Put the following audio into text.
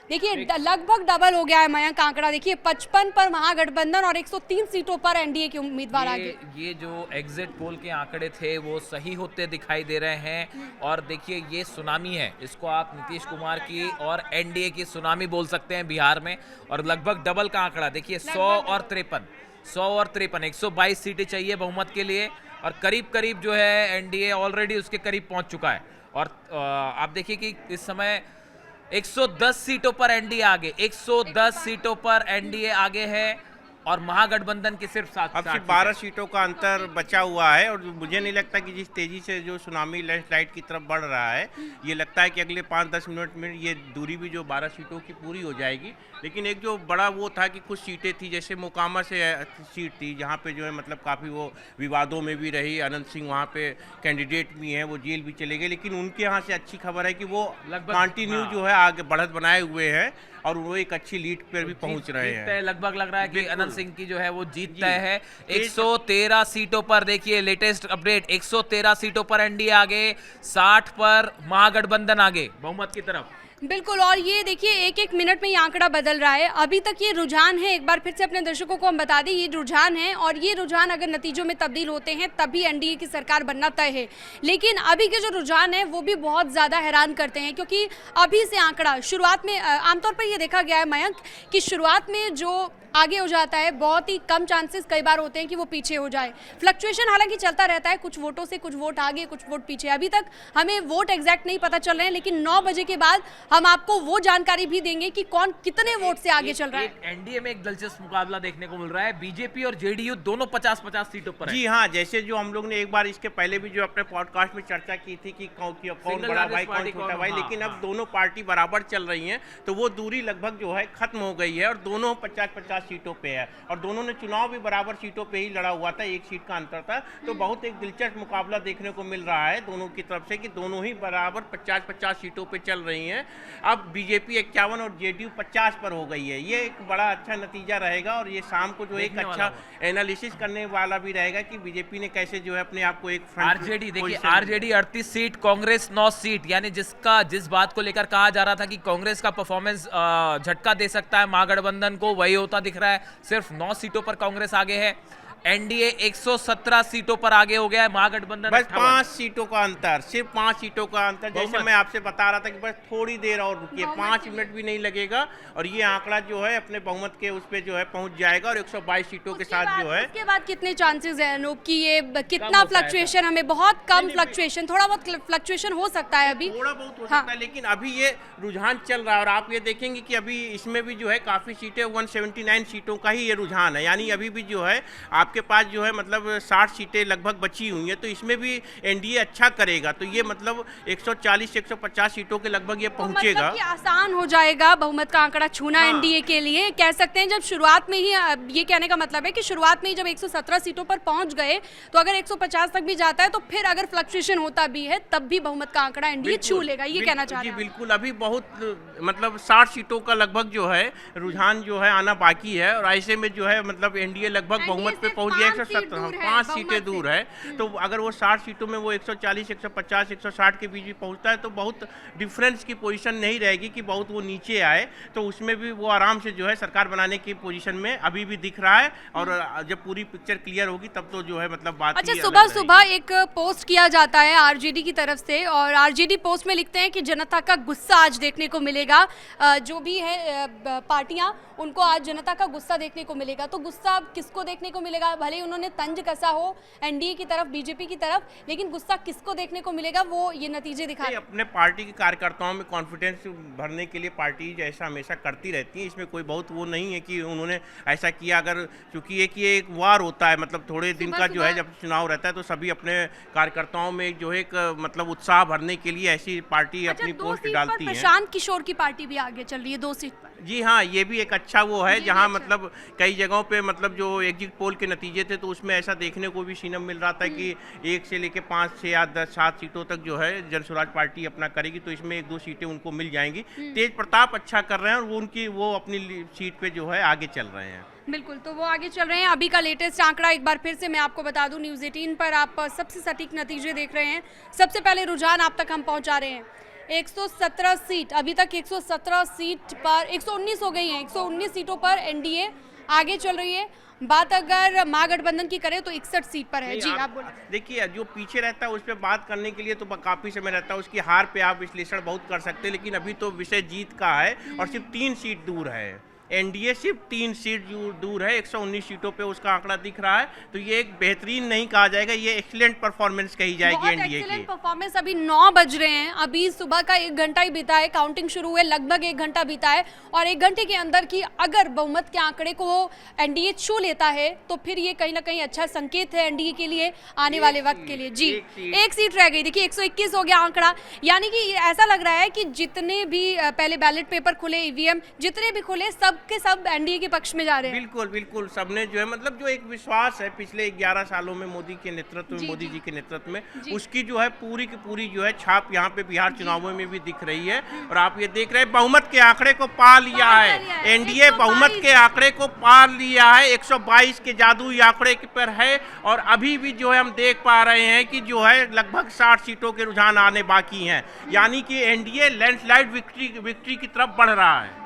देखिए लगभग डबल हो गया है मयंक आंकड़ा। देखिए 55 पर महागठबंधन और 103 सीटों पर एनडीए के उम्मीदवार आगे। ये जो एग्जिट पोल के आंकड़े थे वो सही होते दिखाई दे रहे हैं। और देखिए ये सुनामी है, इसको आप नीतीश कुमार की और एनडीए की सुनामी बोल सकते हैं बिहार में। और लगभग डबल का आंकड़ा देखिए, 100 और 53 122 सीटें चाहिए बहुमत के लिए। और करीब करीब जो है एनडीए ऑलरेडी उसके करीब पहुंच चुका है। और आप देखिए कि इस समय 110 सीटों पर एनडीए आगे, 110 सीटों पर एनडीए आगे है। और महागठबंधन की सिर्फ अब सिर्फ 12 सीटों का अंतर बचा हुआ है। और मुझे नहीं लगता कि जिस तेजी से जो सुनामी लैंडस्लाइड की तरफ बढ़ रहा है, ये लगता है कि अगले 5-10 मिनट में ये दूरी भी जो 12 सीटों की पूरी हो जाएगी। लेकिन एक जो बड़ा वो था कि कुछ सीटें थी, जैसे मोकामा से सीट थी जहाँ पे जो है मतलब काफ़ी वो विवादों में भी रही। अनंत सिंह वहाँ पे कैंडिडेट भी हैं, वो जेल भी चले गए। लेकिन उनके यहाँ से अच्छी खबर है कि वो कंटिन्यू जो है आगे बढ़त बनाए हुए हैं और वो एक अच्छी लीड पर भी पहुंच रहे हैं। लगभग लग रहा है कि अनंत सिंह की जो है वो जीत तय है। 113 सीटों पर देखिए लेटेस्ट अपडेट, 113 सीटों पर एनडीए आगे, 60 पर महागठबंधन आगे बहुमत की तरफ। बिल्कुल। और ये देखिए एक एक मिनट में ये आंकड़ा बदल रहा है। अभी तक ये रुझान है, एक बार फिर से अपने दर्शकों को हम बता दें, ये रुझान है और ये रुझान अगर नतीजों में तब्दील होते हैं तभी एनडीए की सरकार बनना तय है। लेकिन अभी के जो रुझान है वो भी बहुत ज़्यादा हैरान करते हैं, क्योंकि अभी से आंकड़ा शुरुआत में आमतौर पर ये देखा गया है मयंक कि शुरुआत में जो आगे हो जाता है बहुत ही कम चांसेस कई बार होते हैं कि वो पीछे हो जाए। फ्लक्चुएशन हालांकि चलता रहता है, कुछ वोटों से कुछ वोट आगे कुछ वोट पीछे। अभी तक हमें वोट एग्जैक्ट नहीं पता चल रहे हैं, लेकिन 9 बजे के बाद हम आपको वो जानकारी भी देंगे कि कौन कितने वोट से आगे चल रहा है। एनडीए में एक दिलचस्प मुकाबला देखने को मिल रहा है, बीजेपी और जेडीयू दोनों 50-50 सीटों पर है। जी हाँ, जैसे जो हम लोग ने एक बार इसके पहले भी जो अपने पॉडकास्ट में चर्चा की थी कि कौन बड़ा भाई कौन छोटा भाई, लेकिन अब दोनों पार्टी बराबर चल रही हैं, तो वो दूरी लगभग जो है खत्म हो गई है और दोनों 50-50 सीटों पे है। और दोनों ने चुनाव भी बराबर सीटों पे ही लड़ा हुआ था, एक सीट का अंतर था। तो बहुत एक दिलचस्प मुकाबला देखने को मिल रहा है दोनों की तरफ से कि दोनों ही बराबर 50-50 सीटों पे चल रही हैं। अब बीजेपी 51 और जेडीयू 50 पर हो गई है। ये एक बड़ा अच्छा नतीजा रहेगा और ये शाम को जो एक अच्छा एनालिसिस करने वाला भी रहेगा कि बीजेपी ने कैसे जो है अपने आप को एक आरजेडी देखिए, आरजेडी 38 सीट, कांग्रेस 9 सीट, यानी जिस बात को लेकर कहा जा रहा था कि कांग्रेस का परफॉर्मेंस झटका दे सकता है महागठबंधन को, वही होता दिख रहा है। सिर्फ 9 सीटों पर कांग्रेस आगे है। एनडीए 117 सीटों पर आगे हो गया है, महागठबंधन बस 5 सीटों का अंतर, सिर्फ 5 सीटों का अंतर। जैसे मैं आपसे बता रहा था कि बस थोड़ी देर और रुकिए, 5 मिनट भी नहीं लगेगा और ये आंकड़ा जो है अपने बहुमत के उस पे जो है पहुंच जाएगा और 122 सीटों के साथ जो है। उसके बाद कितने चांसेस है अनूप कि ये कितना फ्लक्चुएशन, हमें बहुत कम फ्लक्चुएशन, थोड़ा बहुत फ्लक्चुएशन हो सकता है अभी, थोड़ा बहुत हो सकता है, लेकिन अभी ये रुझान चल रहा है। और आप ये देखेंगे कि अभी इसमें भी जो है काफी सीटें 179 सीटों का ही ये रुझान है, यानी अभी भी जो है आपके पास जो है मतलब 60 सीटें लगभग बची हुई हैं। तो इसमें भी एनडीए अच्छा करेगा तो ये मतलब 140 से 150 सीटों के लगभग ये पहुंचेगा। मतलब कि आसान हो जाएगा बहुमत का आंकड़ा छूना एनडीए के लिए, कह सकते हैं। जब शुरुआत में ही, ये कहने का मतलब है कि शुरुआत में ही जब 117 सीटों पर पहुंच गए तो अगर 150 तक भी जाता है तो फिर अगर फ्लक्चुएशन होता भी है तब भी बहुमत का आंकड़ा एनडीए छू लेगा, ये कहना चाह रहे हैं। बिल्कुल, अभी बहुत मतलब 60 सीटों का लगभग जो है रुझान जो है आना बाकी है और ऐसे में जो है मतलब एनडीए लगभग बहुमत पे पहुंच गया। 5 सीटें दूर है। तो अगर वो 60 सीटों में वो 140, 150, 160 के बीच भी पहुंचता है तो बहुत डिफरेंस की पोजीशन नहीं रहेगी कि बहुत वो नीचे आए। तो उसमें भी वो आराम से जो है सरकार बनाने की पोजीशन में अभी भी दिख रहा है और जब पूरी पिक्चर क्लियर होगी तब तो जो है मतलब बात। अच्छा, सुबह सुबह एक पोस्ट किया जाता है आरजेडी की तरफ से और आरजेडी पोस्ट में लिखते हैं कि जनता का गुस्सा आज देखने को मिलेगा। जो भी है पार्टियां, उनको आज जनता का गुस्सा देखने को मिलेगा। तो गुस्सा किसको देखने को मिलेगा? भले उन्होंने तंज कसा हो एनडीए की तरफ, बीजेपी की तरफ, लेकिन गुस्सा किसको देखने को मिलेगा वो ये नतीजे दिखा रहे हैं। अपने पार्टी के कार्यकर्ताओं में कॉन्फिडेंस भरने के लिए पार्टी जैसा हमेशा करती रहती है, इसमें कोई बहुत वो नहीं है कि उन्होंने ऐसा किया। अगर चूंकि ये एक वार होता है, मतलब थोड़े दिन का जो है जब चुनाव रहता है तो सभी अपने कार्यकर्ताओं में जो है एक मतलब उत्साह भरने के लिए ऐसी पार्टी अपनी पोस्ट डालती है। प्रशांत किशोर की पार्टी भी आगे चल रही है 2 सीट पर। जी हाँ, ये भी एक अच्छा वो है जहाँ मतलब कई जगहों पे मतलब जो एग्जिट पोल के नतीजे थे तो उसमें ऐसा देखने को भी सीनम मिल रहा था कि 1 से लेके 5, 6 या 10, 7 सीटों तक जो है जन स्वराज पार्टी अपना करेगी। तो इसमें 1-2 सीटें उनको मिल जाएंगी। तेज प्रताप अच्छा कर रहे हैं और वो अपनी सीट पे जो है आगे चल रहे हैं। बिल्कुल, तो वो आगे चल रहे हैं। अभी का लेटेस्ट आंकड़ा एक बार फिर से मैं आपको बता दूं, न्यूज़ 18 पर आप सबसे सटीक नतीजे देख रहे हैं। सबसे पहले रुझान आप तक हम पहुंचा रहे हैं। 117 सीट, अभी तक 117 सीट पर 119 हो गई हैं, 119 सीटों पर एनडीए आगे चल रही है। बात अगर महागठबंधन की करें तो 61 सीट पर है। जी आप बोलिए। देखिए, जो पीछे रहता है उस पर बात करने के लिए तो काफी समय रहता है, उसकी हार पे आप विश्लेषण बहुत कर सकते हैं, लेकिन अभी तो विषय जीत का है और सिर्फ 3 सीट दूर है। एनडीए सिर्फ 3 सीट दूर है, 119 सीटों पे उसका आंकड़ा दिख रहा है। तो ये एक बेहतरीन नहीं कहा जाएगा, ये एक्सीलेंट परफॉर्मेंस कही जाएगी एनडीए की। परफॉर्मेंस। अभी 9 बज रहे हैं, अभी सुबह का 1 घंटा ही बीता है, काउंटिंग शुरू हुए लगभग 1 घंटा बीता है और 1 घंटे के अंदर की अगर बहुमत के आंकड़े को एनडीए छू लेता है तो फिर ये कहीं ना कहीं अच्छा संकेत है एनडीए के लिए आने वाले वक्त के लिए। जी, एक सीट रह गई। देखिए 121 हो गया आंकड़ा, यानी कि ऐसा लग रहा है कि जितने भी पहले बैलेट पेपर खुले, ईवीएम जितने भी खुले, सब के सब एनडीए के पक्ष में जा रहे हैं। बिल्कुल बिल्कुल, सबने जो है मतलब जो एक विश्वास है पिछले 11 सालों में मोदी के नेतृत्व में, मोदी जी के नेतृत्व में, उसकी जो है पूरी की पूरी जो है छाप यहाँ पे बिहार चुनावों में भी दिख रही है। और आप ये देख रहे हैं बहुमत के आंकड़े को पा लिया है एनडीए, बहुमत के आंकड़े को पा लिया है, 122 के जादुई आंकड़े पर है। और अभी भी जो है हम देख पा रहे हैं कि जो है लगभग 60 सीटों के रुझान आने बाकी हैं, यानी कि एनडीए लैंडस्लाइड विक्ट्री की तरफ बढ़ रहा है।